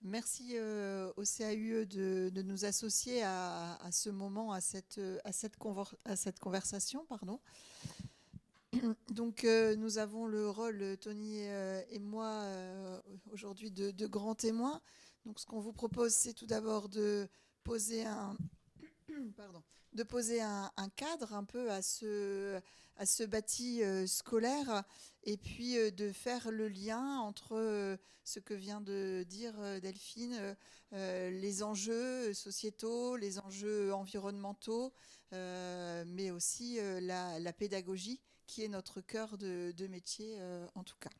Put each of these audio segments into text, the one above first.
Merci au CAUE de nous associer à ce moment, à cette conversation. Pardon. Donc nous avons le rôle, Tony et moi, aujourd'hui de grands témoins. Donc ce qu'on vous propose, c'est tout d'abord de poser pardon, de poser un cadre un peu à ce bâti scolaire et puis de faire le lien entre ce que vient de dire Delphine, les enjeux sociétaux, les enjeux environnementaux, mais aussi la pédagogie qui est notre cœur de métier en tout cas.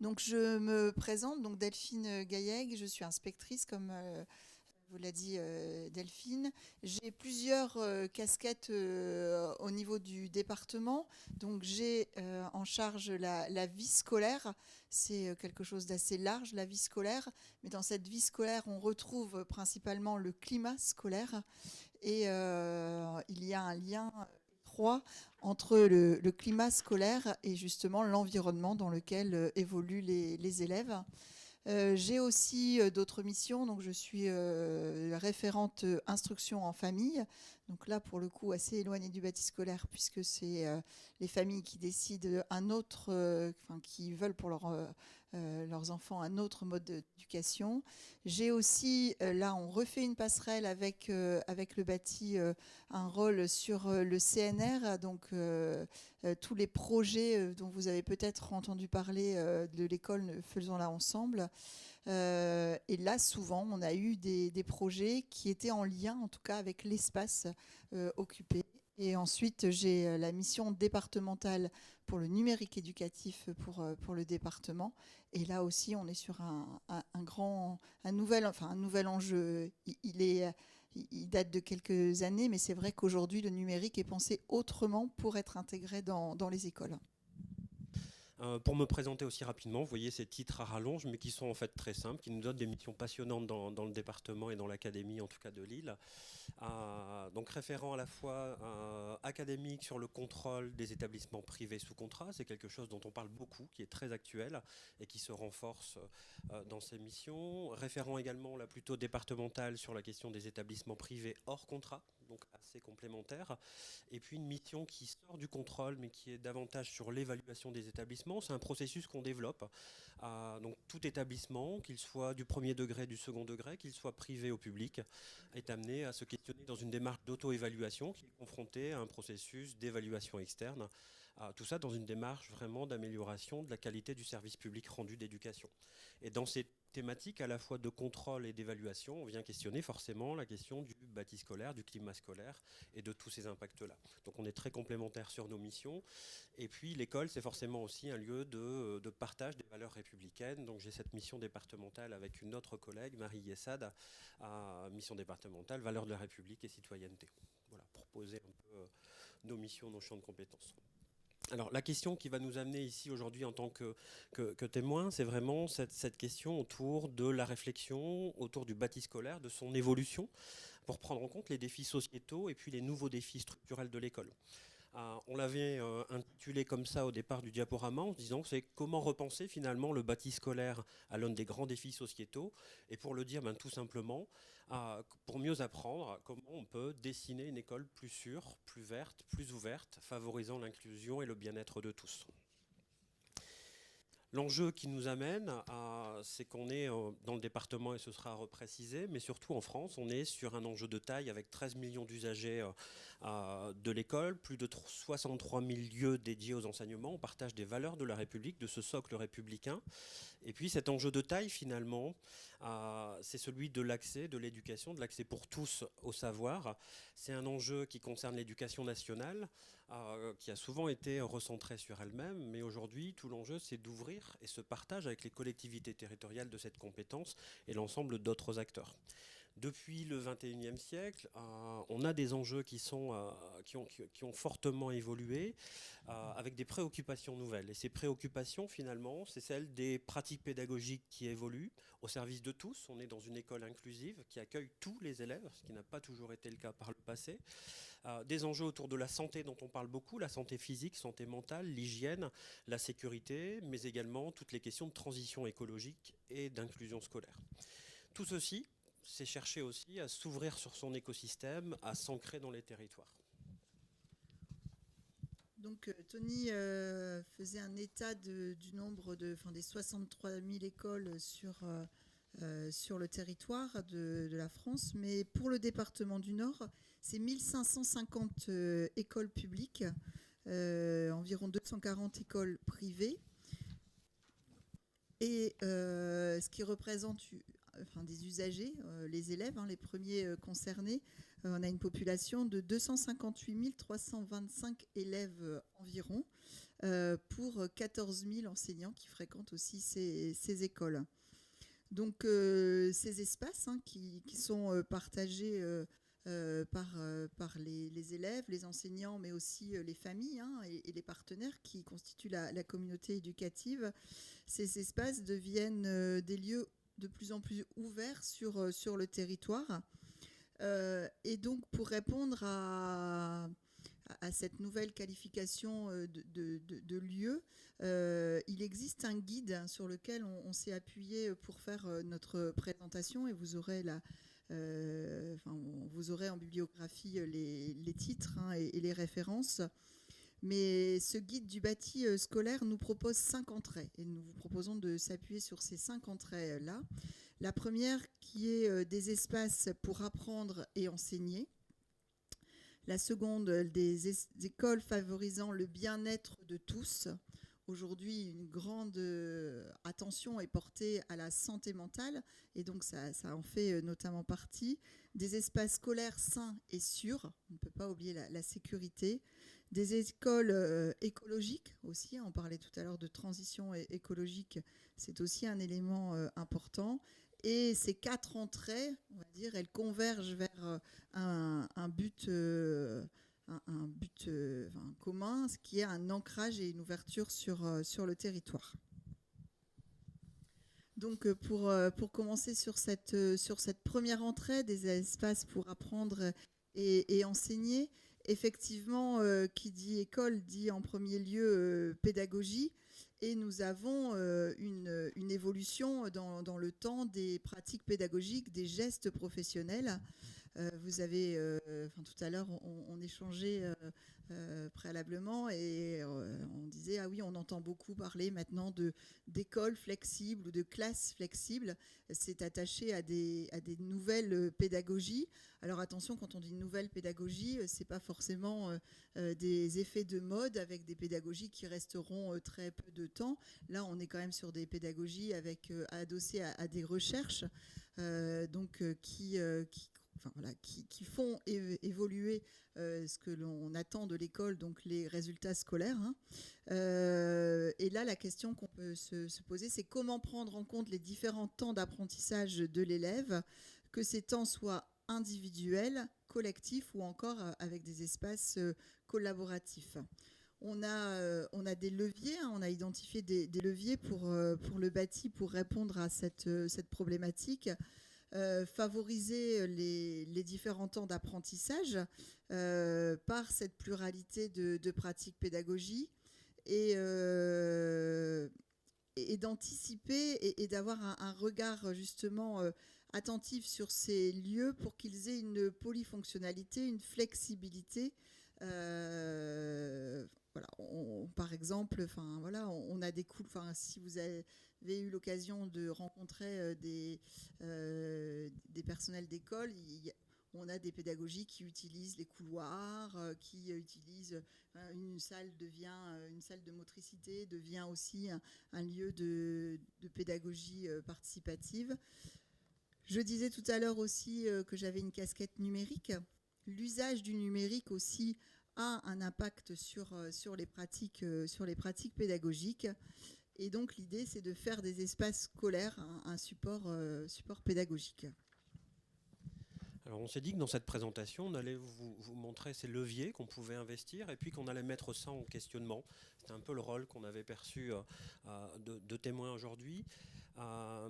Donc je me présente, donc Delphine Gailleg, je suis inspectrice comme vous l'a dit Delphine. J'ai plusieurs casquettes au niveau du département. Donc j'ai en charge la vie scolaire. C'est quelque chose d'assez large, la vie scolaire. Mais dans cette vie scolaire, on retrouve principalement le climat scolaire. Et il y a un lien étroit entre le climat scolaire et justement l'environnement dans lequel évoluent les élèves. J'ai aussi d'autres missions, donc je suis référente instruction en famille, donc là pour le coup assez éloignée du bâti scolaire puisque c'est les familles qui décident qui veulent pour leurs enfants un autre mode d'éducation. J'ai aussi, là on refait une passerelle avec le bâti, un rôle sur le CNR, donc tous les projets dont vous avez peut-être entendu parler de l'école Faisons-la ensemble. Et là, souvent, on a eu des projets qui étaient en lien, en tout cas, avec l'espace occupé. Et ensuite, j'ai la mission départementale pour le numérique éducatif pour le département. Et là aussi, on est sur un nouvel enjeu. Il date de quelques années, mais c'est vrai qu'aujourd'hui, le numérique est pensé autrement pour être intégré dans les écoles. Pour me présenter aussi rapidement, vous voyez ces titres à rallonge, mais qui sont en fait très simples, qui nous donnent des missions passionnantes dans le département et dans l'académie, en tout cas de Lille. Donc référent à la fois académique sur le contrôle des établissements privés sous contrat, c'est quelque chose dont on parle beaucoup, qui est très actuel et qui se renforce dans ces missions. Référent également là plutôt départemental sur la question des établissements privés hors contrat, donc assez complémentaire. Et puis une mission qui sort du contrôle, mais qui est davantage sur l'évaluation des établissements. C'est un processus qu'on développe. Donc tout établissement, qu'il soit du premier degré, du second degré, qu'il soit privé ou public, est amené à se questionner dans une démarche d'auto-évaluation qui est confrontée à un processus d'évaluation externe. Tout ça dans une démarche vraiment d'amélioration de la qualité du service public rendu d'éducation. Et dans ces thématiques à la fois de contrôle et d'évaluation, on vient questionner forcément la question du bâti scolaire, du climat scolaire et de tous ces impacts-là. Donc on est très complémentaires sur nos missions. Et puis l'école, c'est forcément aussi un lieu de partage des valeurs républicaines. Donc j'ai cette mission départementale avec une autre collègue, Marie Yessad, à mission départementale, valeurs de la République et citoyenneté. Voilà, pour poser un peu nos missions, nos champs de compétences. Alors la question qui va nous amener ici aujourd'hui en tant que témoin, c'est vraiment cette question autour de la réflexion, autour du bâti scolaire, de son évolution, pour prendre en compte les défis sociétaux et puis les nouveaux défis structurels de l'école. On l'avait intitulé comme ça au départ du diaporama en se disant c'est comment repenser finalement le bâti scolaire à l'un des grands défis sociétaux et pour le dire tout simplement pour mieux apprendre comment on peut dessiner une école plus sûre, plus verte, plus ouverte, favorisant l'inclusion et le bien-être de tous. L'enjeu qui nous amène, c'est qu'on est dans le département, et ce sera reprécisé, mais surtout en France, on est sur un enjeu de taille avec 13 millions d'usagers de l'école, plus de 63 000 lieux dédiés aux enseignements. On partage des valeurs de la République, de ce socle républicain. Et puis cet enjeu de taille, finalement, c'est celui de l'accès, de l'éducation, de l'accès pour tous au savoir. C'est un enjeu qui concerne l'éducation nationale, qui a souvent été recentrée sur elle-même, mais aujourd'hui, tout l'enjeu, c'est d'ouvrir et ce partage avec les collectivités territoriales de cette compétence et l'ensemble d'autres acteurs. Depuis le XXIe siècle, on a des enjeux qui ont fortement évolué avec des préoccupations nouvelles. Et ces préoccupations, finalement, c'est celle des pratiques pédagogiques qui évoluent au service de tous. On est dans une école inclusive qui accueille tous les élèves, ce qui n'a pas toujours été le cas par le passé. Des enjeux autour de la santé dont on parle beaucoup, la santé physique, santé mentale, l'hygiène, la sécurité, mais également toutes les questions de transition écologique et d'inclusion scolaire. Tout ceci, c'est chercher aussi à s'ouvrir sur son écosystème, à s'ancrer dans les territoires. Donc Tony faisait un état du nombre des 63 000 écoles sur le territoire de la France, mais pour le département du Nord, c'est 1550 écoles publiques, environ 240 écoles privées, et ce qui représente des usagers, les élèves, les premiers concernés. On a une population de 258 325 élèves environ, pour 14 000 enseignants qui fréquentent aussi ces écoles. Donc ces espaces qui sont partagés par les élèves, les enseignants, mais aussi les familles et les partenaires qui constituent la communauté éducative, ces espaces deviennent des lieux de plus en plus ouverts sur le territoire. Et donc, pour répondre à cette nouvelle qualification de lieu, il existe un guide sur lequel on s'est appuyé pour faire notre présentation, et vous aurez vous aurez en bibliographie les titres et les références. Mais ce guide du bâti scolaire nous propose 5 entrées, et nous vous proposons de s'appuyer sur ces 5 entrées-là. La première qui est des espaces pour apprendre et enseigner. La seconde, des écoles favorisant le bien-être de tous. Aujourd'hui, une grande attention est portée à la santé mentale, et donc ça en fait notamment partie. Des espaces scolaires sains et sûrs, on ne peut pas oublier la sécurité. Des écoles écologiques aussi, on parlait tout à l'heure de transition écologique, c'est aussi un élément important. Et ces 4 entrées, on va dire, elles convergent vers un but commun, ce qui est un ancrage et une ouverture sur le territoire. Donc pour commencer sur cette première entrée, des espaces pour apprendre et enseigner, effectivement, qui dit école dit en premier lieu pédagogie. Et nous avons une évolution dans le temps des pratiques pédagogiques, des gestes professionnels. Vous avez, tout à l'heure, on échangeait préalablement, et on disait, ah oui, on entend beaucoup parler maintenant d'écoles flexibles ou de classes flexibles. C'est attaché à des nouvelles pédagogies. Alors attention, quand on dit nouvelle pédagogie, c'est pas forcément des effets de mode avec des pédagogies qui resteront très peu de temps. Là, on est quand même sur des pédagogies adossées à des recherches, qui font évoluer ce que l'on attend de l'école, donc les résultats scolaires. Et là, la question qu'on peut se poser, c'est comment prendre en compte les différents temps d'apprentissage de l'élève, que ces temps soient individuels, collectifs ou encore avec des espaces collaboratifs. On a des leviers, on a identifié des leviers pour le bâti pour répondre à cette problématique. Favoriser les différents temps d'apprentissage par cette pluralité de pratiques pédagogiques et d'anticiper et d'avoir un regard justement attentif sur ces lieux pour qu'ils aient une polyfonctionnalité, une flexibilité. Par exemple, on a des cours. Si vous avez eu l'occasion de rencontrer des personnels d'école, on a des pédagogies qui utilisent les couloirs, qui utilisent une salle de motricité, devient aussi un lieu de pédagogie participative. Je disais tout à l'heure aussi que j'avais une casquette numérique. L'usage du numérique aussi a un impact sur les pratiques pédagogiques. Et donc l'idée, c'est de faire des espaces scolaires un support pédagogique. Alors on s'est dit que dans cette présentation, on allait vous montrer ces leviers qu'on pouvait investir et puis qu'on allait mettre ça en questionnement. C'était un peu le rôle qu'on avait perçu de témoin aujourd'hui. Euh,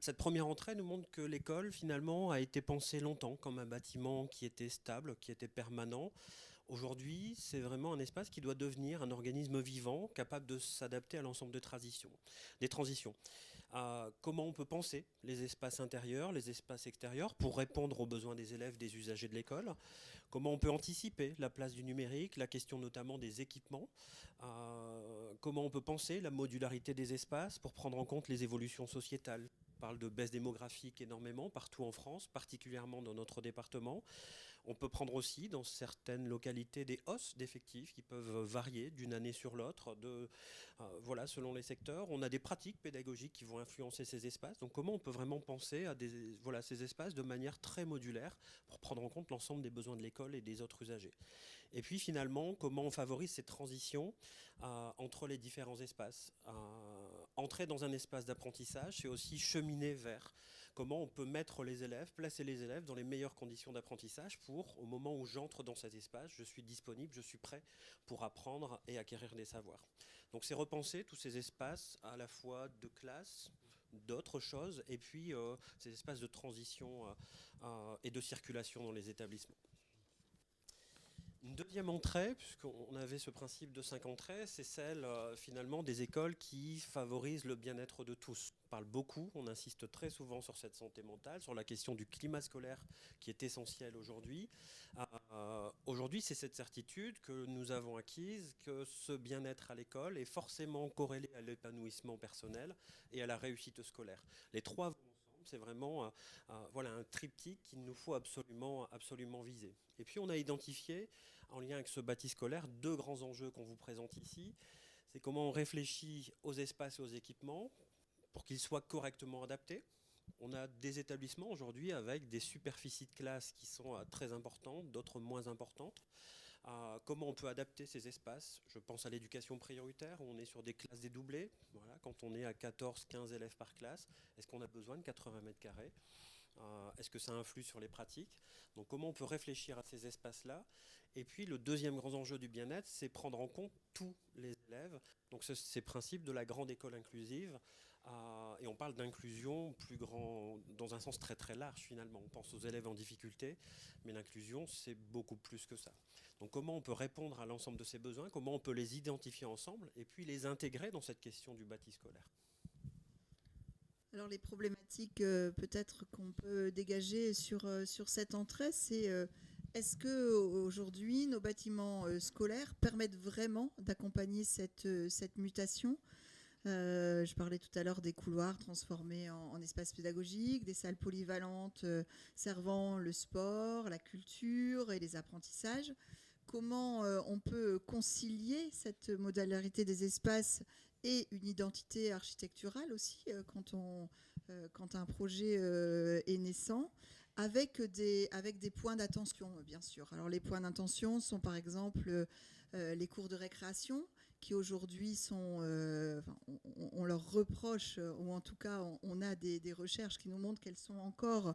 Cette première entrée nous montre que l'école, finalement, a été pensée longtemps comme un bâtiment qui était stable, qui était permanent. Aujourd'hui, c'est vraiment un espace qui doit devenir un organisme vivant, capable de s'adapter à l'ensemble des transitions. Comment on peut penser les espaces intérieurs, les espaces extérieurs pour répondre aux besoins des élèves, des usagers de l'école. Comment on peut anticiper la place du numérique, la question notamment des équipements. Comment on peut penser la modularité des espaces pour prendre en compte les évolutions sociétales. On parle de baisse démographique énormément partout en France, particulièrement dans notre département. On peut prendre aussi dans certaines localités des hausses d'effectifs qui peuvent varier d'une année sur l'autre, voilà, selon les secteurs. On a des pratiques pédagogiques qui vont influencer ces espaces. Donc comment on peut vraiment penser à voilà, ces espaces de manière très modulaire pour prendre en compte l'ensemble des besoins de l'école et des autres usagers. Et puis finalement, comment on favorise ces transitions entre les différents espaces. Entrer dans un espace d'apprentissage, c'est aussi cheminer vers comment on peut mettre les élèves, placer les élèves dans les meilleures conditions d'apprentissage pour, au moment où j'entre dans cet espace, je suis disponible, je suis prêt pour apprendre et acquérir des savoirs. Donc c'est repenser tous ces espaces à la fois de classe, d'autres choses, et puis ces espaces de transition et de circulation dans les établissements. Une deuxième entrée, puisqu'on avait ce principe de 5 entrées, c'est celle finalement des écoles qui favorisent le bien-être de tous. On parle beaucoup, on insiste très souvent sur cette santé mentale, sur la question du climat scolaire qui est essentiel aujourd'hui. Aujourd'hui, c'est cette certitude que nous avons acquise, que ce bien-être à l'école est forcément corrélé à l'épanouissement personnel et à la réussite scolaire. Les trois vont ensemble, c'est vraiment voilà, un triptyque qu'il nous faut absolument viser. Et puis on a identifié, en lien avec ce bâti scolaire, deux grands enjeux qu'on vous présente ici. C'est comment on réfléchit aux espaces et aux équipements pour qu'ils soient correctement adaptés. On a des établissements aujourd'hui avec des superficies de classe qui sont très importantes, d'autres moins importantes. Comment on peut adapter ces espaces. Je pense à l'éducation prioritaire, où on est sur des classes dédoublées. Voilà, quand on est à 14-15 élèves par classe, est-ce qu'on a besoin de 80 mètres carrés ? Est-ce que ça influe sur les pratiques? Donc comment on peut réfléchir à ces espaces-là? Et puis le deuxième grand enjeu du bien-être, c'est prendre en compte tous les élèves. Donc ces principes de la grande école inclusive. Et on parle d'inclusion plus grand, dans un sens très très large finalement. On pense aux élèves en difficulté, mais l'inclusion c'est beaucoup plus que ça. Donc comment on peut répondre à l'ensemble de ces besoins? Comment on peut les identifier ensemble et puis les intégrer dans cette question du bâti scolaire? Alors les problématiques peut-être qu'on peut dégager sur cette entrée, c'est est-ce que aujourd'hui nos bâtiments scolaires permettent vraiment d'accompagner cette mutation? Je parlais tout à l'heure des couloirs transformés en espaces pédagogiques, des salles polyvalentes servant le sport, la culture et les apprentissages. Comment on peut concilier cette modularité des espaces et une identité architecturale aussi quand un projet est naissant, avec des points d'attention, bien sûr. Alors les points d'attention sont par exemple les cours de récréation, qui aujourd'hui sont, on leur reproche, ou en tout cas on a des recherches qui nous montrent qu'elles sont encore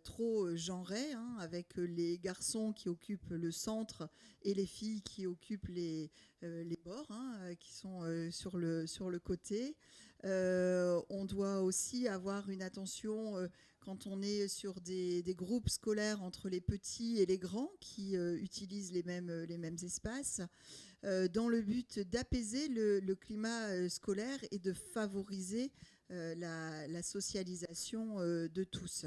trop genrées, hein, avec les garçons qui occupent le centre et les filles qui occupent les bords, hein, qui sont sur le côté. On doit aussi avoir une attention quand on est sur des groupes scolaires entre les petits et les grands qui utilisent les mêmes espaces, dans le but d'apaiser le climat scolaire et de favoriser la socialisation de tous.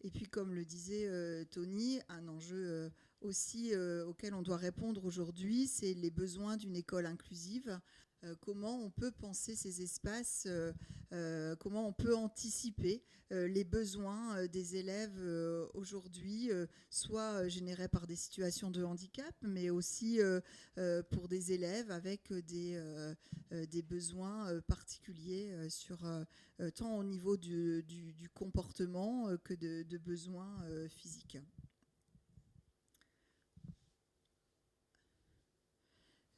Et puis, comme le disait Tony, un enjeu aussi auquel on doit répondre aujourd'hui, c'est les besoins d'une école inclusive. Comment on peut penser ces espaces, comment on peut anticiper les besoins des élèves aujourd'hui, soit générés par des situations de handicap, mais aussi pour des élèves avec des besoins particuliers tant au niveau du comportement que de besoins physiques.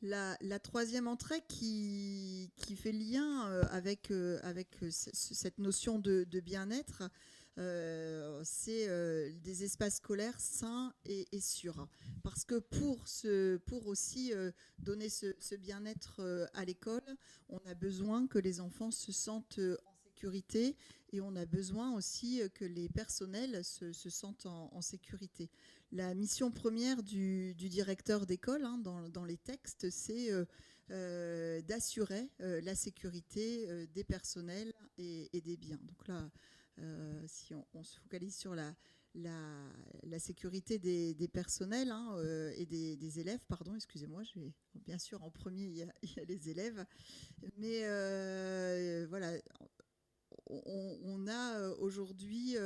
La troisième entrée qui fait lien avec cette notion de bien-être, c'est des espaces scolaires sains et sûrs. Parce que pour aussi donner ce bien-être à l'école, on a besoin que les enfants se sentent en sécurité et on a besoin aussi que les personnels se sentent en sécurité. La mission première du directeur d'école, hein, dans les textes, c'est d'assurer la sécurité des personnels et des biens. Donc là, si on se focalise sur la sécurité des personnels, hein, et des élèves, pardon, excusez-moi, bien sûr, en premier, il y a les élèves, mais voilà, on a aujourd'hui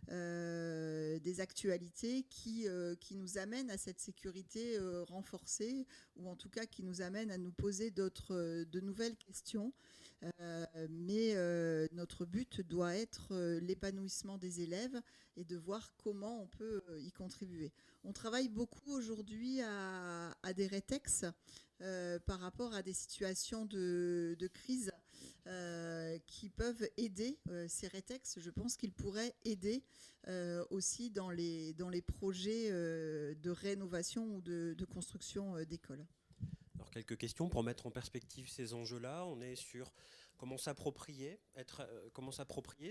des actualités qui nous amènent à cette sécurité renforcée, ou en tout cas qui nous amènent à nous poser de nouvelles questions. Mais notre but doit être l'épanouissement des élèves et de voir comment on peut y contribuer. On travaille beaucoup aujourd'hui à des rétex par rapport à des situations de crise qui peuvent aider ces rétex. Je pense qu'ils pourraient aider aussi dans les projets de rénovation ou de construction d'écoles. Alors quelques questions pour mettre en perspective ces enjeux-là. On est sur comment s'approprier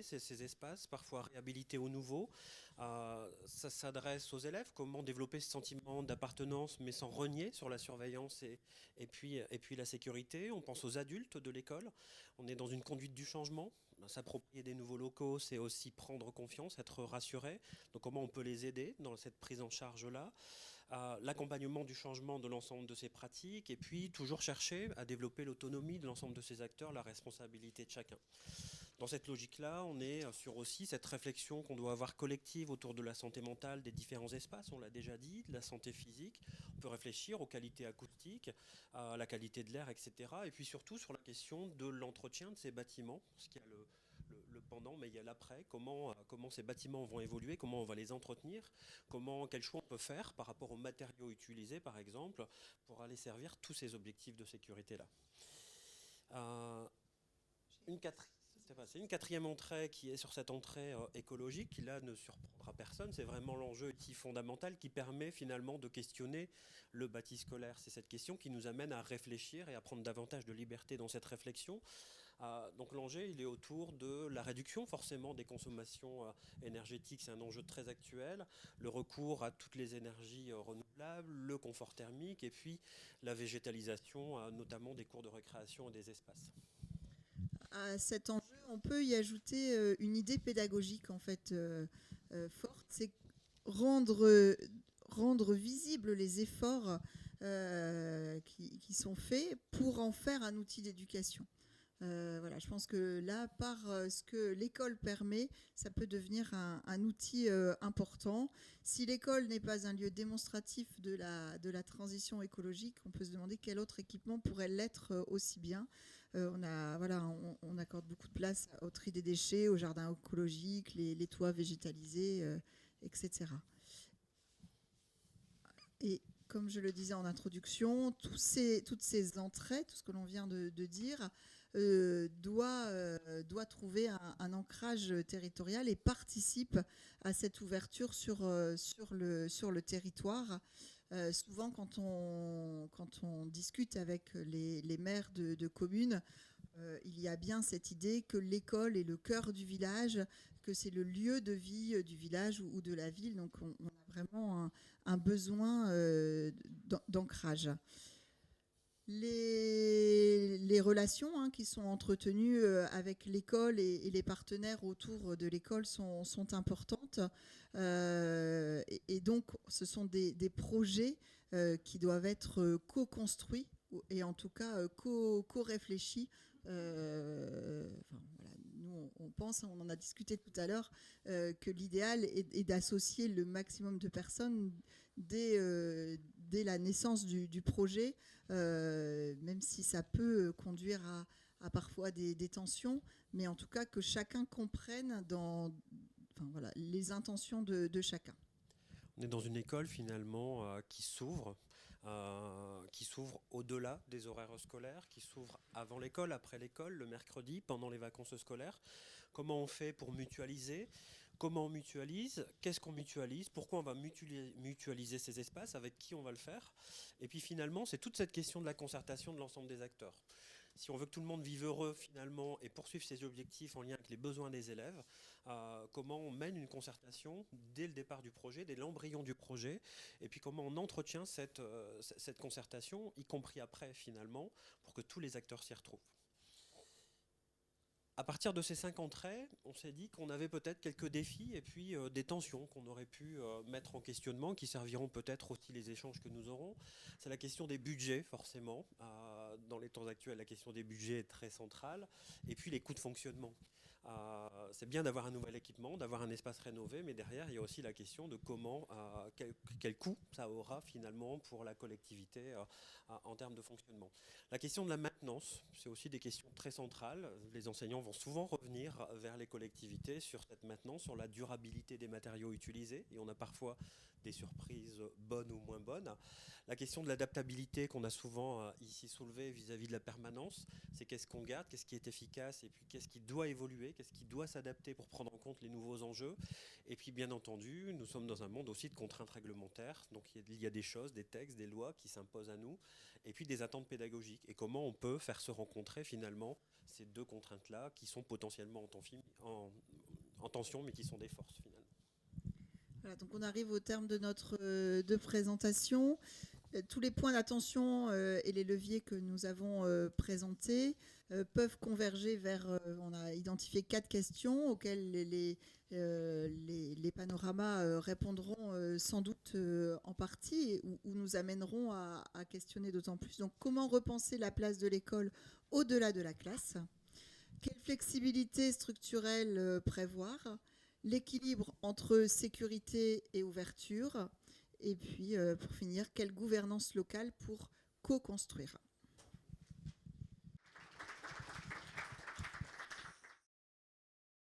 ces espaces, parfois réhabilités au nouveau. Ça s'adresse aux élèves, comment développer ce sentiment d'appartenance mais sans renier sur la surveillance et puis la sécurité. On pense aux adultes de l'école. On est dans une conduite du changement. S'approprier des nouveaux locaux, c'est aussi prendre confiance, être rassuré. Donc comment on peut les aider dans cette prise en charge-là, l'accompagnement du changement de l'ensemble de ces pratiques, et puis toujours chercher à développer l'autonomie de l'ensemble de ces acteurs, la responsabilité de chacun. Dans cette logique-là, on est sur aussi cette réflexion qu'on doit avoir collective autour de la santé mentale des différents espaces, on l'a déjà dit, de la santé physique. On peut réfléchir aux qualités acoustiques, à la qualité de l'air, etc. Et puis surtout sur la question de l'entretien de ces bâtiments, parce qu'il y a le pendant, mais il y a l'après, comment ces bâtiments vont évoluer, comment on va les entretenir, quel choix on peut faire par rapport aux matériaux utilisés, par exemple, pour aller servir tous ces objectifs de sécurité-là. C'est une quatrième entrée qui est sur cette entrée écologique, qui là ne surprendra personne. C'est vraiment l'enjeu ici fondamental qui permet finalement de questionner le bâti scolaire. C'est cette question qui nous amène à réfléchir et à prendre davantage de liberté dans cette réflexion. Donc l'enjeu, il est autour de la réduction forcément des consommations énergétiques, c'est un enjeu très actuel, le recours à toutes les énergies renouvelables, le confort thermique et puis la végétalisation, notamment des cours de récréation et des espaces. À cet enjeu, on peut y ajouter une idée pédagogique en fait forte, c'est rendre visibles les efforts qui sont faits pour en faire un outil d'éducation. Voilà, je pense que là, par ce que l'école permet, ça peut devenir un outil important. Si l'école n'est pas un lieu démonstratif de la transition écologique, on peut se demander quel autre équipement pourrait l'être aussi bien. On accorde beaucoup de place au tri des déchets, aux jardins écologiques, les toits végétalisés, etc. Et comme je le disais en introduction, toutes ces entrées, tout ce que l'on vient de dire, doit trouver un ancrage territorial et participe à cette ouverture sur le territoire. Souvent, quand on discute avec les maires de communes, il y a bien cette idée que l'école est le cœur du village, que c'est le lieu de vie du village ou de la ville. Donc, on a vraiment un besoin d'ancrage. Les relations qui sont entretenues avec l'école et les partenaires autour de l'école sont importantes. Et donc, ce sont des projets qui doivent être co-construits et en tout cas co-réfléchis. Nous, on pense, on en a discuté tout à l'heure, que l'idéal est d'associer le maximum de personnes dès la naissance du projet, même si ça peut conduire à parfois des tensions, mais en tout cas que chacun comprenne les intentions de chacun. On est dans une école finalement qui s'ouvre qui s'ouvre au-delà des horaires scolaires, qui s'ouvre avant l'école, après l'école, le mercredi, pendant les vacances scolaires. Comment on fait pour mutualiser? Comment on mutualise? Qu'est-ce qu'on mutualise? Pourquoi on va mutualiser ces espaces? Avec qui on va le faire? Et puis finalement, c'est toute cette question de la concertation de l'ensemble des acteurs. Si on veut que tout le monde vive heureux finalement et poursuive ses objectifs en lien avec les besoins des élèves, comment on mène une concertation dès le départ du projet, dès l'embryon du projet, et puis comment on entretient cette concertation, y compris après finalement, pour que tous les acteurs s'y retrouvent. À partir de ces 5 entrées, on s'est dit qu'on avait peut-être quelques défis et puis des tensions qu'on aurait pu mettre en questionnement, qui serviront peut-être aussi les échanges que nous aurons. C'est la question des budgets, forcément. Dans les temps actuels, la question des budgets est très centrale. Et puis les coûts de fonctionnement. C'est bien d'avoir un nouvel équipement, d'avoir un espace rénové, mais derrière, il y a aussi la question de comment, quel coût ça aura finalement pour la collectivité en termes de fonctionnement. La question de la maintenance, c'est aussi des questions très centrales. Les enseignants vont souvent revenir vers les collectivités sur cette maintenance, sur la durabilité des matériaux utilisés, et on a parfois des surprises bonnes ou moins bonnes. La question de l'adaptabilité qu'on a souvent ici soulevée vis-à-vis de la permanence, c'est qu'est-ce qu'on garde, qu'est-ce qui est efficace, et puis qu'est-ce qui doit évoluer, qu'est-ce qui doit s'adapter pour prendre en compte les nouveaux enjeux. Et puis bien entendu, nous sommes dans un monde aussi de contraintes réglementaires, donc il y a des choses, des textes, des lois qui s'imposent à nous, et puis des attentes pédagogiques. Et comment on peut faire se rencontrer finalement ces deux contraintes-là qui sont potentiellement en tension, mais qui sont des forces finalement. Voilà, donc on arrive au terme de notre présentation. Tous les points d'attention et les leviers que nous avons présentés peuvent converger vers, on a identifié 4 questions auxquelles les panoramas répondront sans doute en partie, ou nous amèneront à questionner d'autant plus. Donc comment repenser la place de l'école au-delà de la classe? Quelle flexibilité structurelle prévoir? L'équilibre entre sécurité et ouverture? Et puis, pour finir, quelle gouvernance locale pour co-construire?